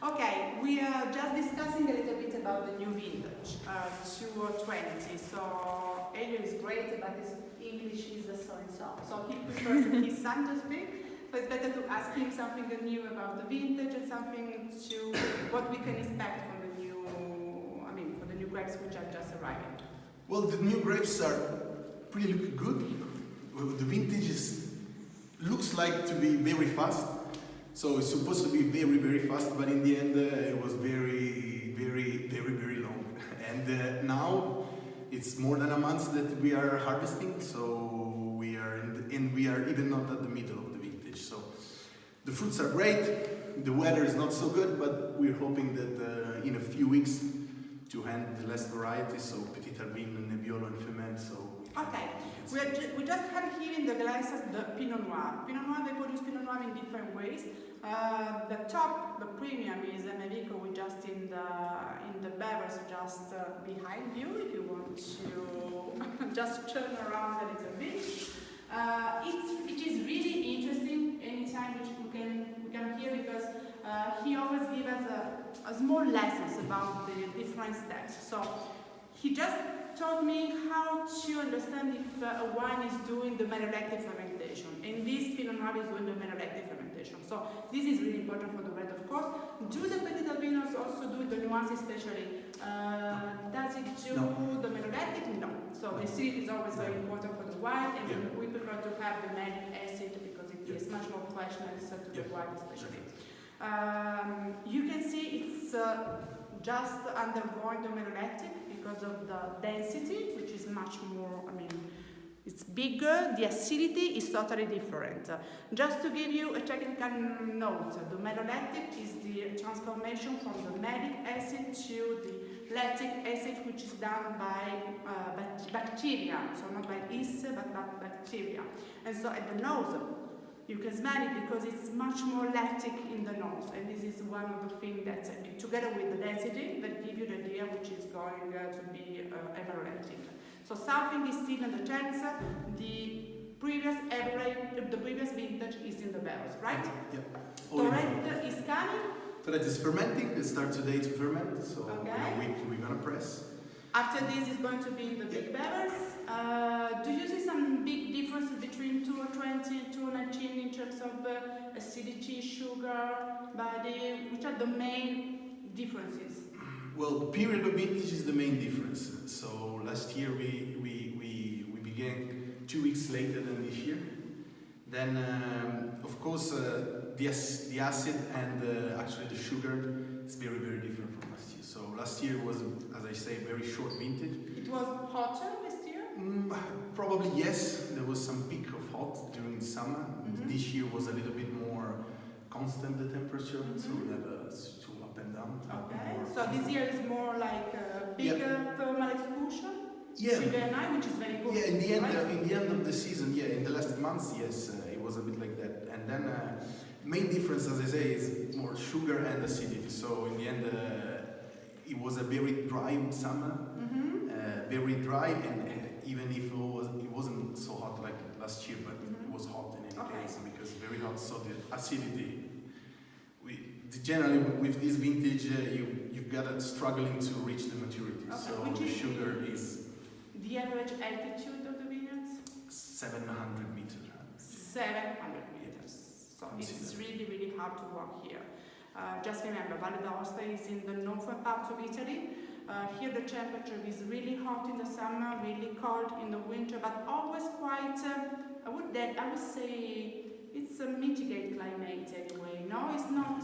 Okay, we are just discussing a little bit about the new vintage, 2020. So Elio is great, but his English is so-and-so. So he prefers his son to speak. So it's better to ask him something new about the vintage and something to what we can expect from the new, for the new grapes which are just arriving. Well, the new grapes are pretty look good. The vintage looks like to be very fast. So it's supposed to be very, very fast, but in the end it was very, very, very, very long. And now it's more than a month that we are harvesting, so we are we are even not at the middle of the vintage. So the fruits are great. The weather is not so good, but we're hoping that in a few weeks to hand the last varieties, so Petit Arbin, Nebbiolo, and Femelle. So okay, we just have here in the glasses the Pinot Noir. Pinot Noir, they produce Pinot Noir in different ways. The top, the premium is Americo, we just in the barrels just behind you, if you want to just turn around a little bit. It is really interesting anytime which we can hear, because he always gives us a small lessons about the different steps. So he just taught me how to understand if a wine is doing the malorective fermentation, and this Pinot Noir is doing the malorective fermentation. So this is really important for the red, of course. Do the Petit Albinos also do the nuances, especially? Does it do the malorectic? No. So the acidity is always very important for the wine, and we prefer to have the malic acid because it gives much more freshness to the wine, especially. You can see it's just undergoing the malorectic because of the density, which is much more, it's bigger. The acidity is totally different. Just to give you a technical note, the malolactic is the transformation from the malic acid to the lactic acid, which is done by bacteria, so not by yeast, but by bacteria. And so at the nose, you can smell it because it's much more lactic in the nose, and this is one of the things that, together with the density, that give you the idea which is going to be averolactic. So something is still in the tanks. The previous average, the previous vintage is in the barrels, right? Yeah. Torrent is coming. Torrent is fermenting. It starts today to ferment, so in a week we're gonna press. After this is going to be in the big barrels. Do you see some big differences between 2020 and 2019 in terms of acidity, sugar, body? Which are the main differences? Well, the period of vintage is the main difference. So last year we began 2 weeks later than this year. Then, of course, the acid and actually the sugar is very, very different from last year. So last year was, as I say, very short vintage. It was hotter last year? Probably yes. There was some peak of hot during the summer. This year was a little bit more constant, the temperature, so we have to up and down. Okay, so this year is more like a bigger thermal exclusion? Yeah. Which is very good. Yeah, in the end of the season, in the last months, yes, it was a bit like that. And then main difference, as I say, is more sugar and acidity. So in the end, it was a very dry summer, very dry, and even if it wasn't so hot like last year, but it was hot in any case because very hot. So the acidity, generally with this vintage, you've got it struggling to reach the maturity. So the sugar is the average altitude of the vineyards? 700 meters. 700 meters. So it's really, really hard to walk here. Just remember, Valle d'Aosta is in the northern part of Italy. Here the temperature is really hot in the summer, really cold in the winter, but always quite, I would say, it's a mitigated climate anyway. No, it's not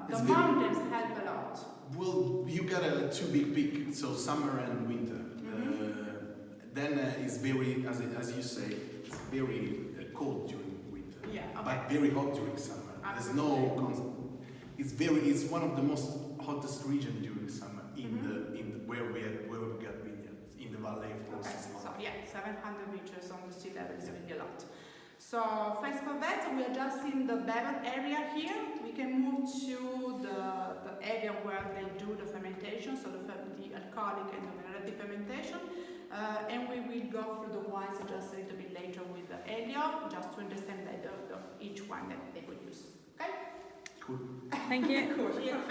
the mountains help a lot. Well, you got a two big peak, so summer and winter. Then it's very, as you say, it's very cold during winter, but very hot during summer. There's no constant. It's one of the most hottest region during summer where we got vineyards in the Valle, of course. So 700 meters on the sea level is really a lot. So thanks for that. We are just in the barrel area here. We can move to the area where they do the fermentation, so the alcoholic and the malolactic fermentation. And we will go through the wines just a little bit later with Elio, just to understand better each one that they would use. Okay? Thank you. Cool.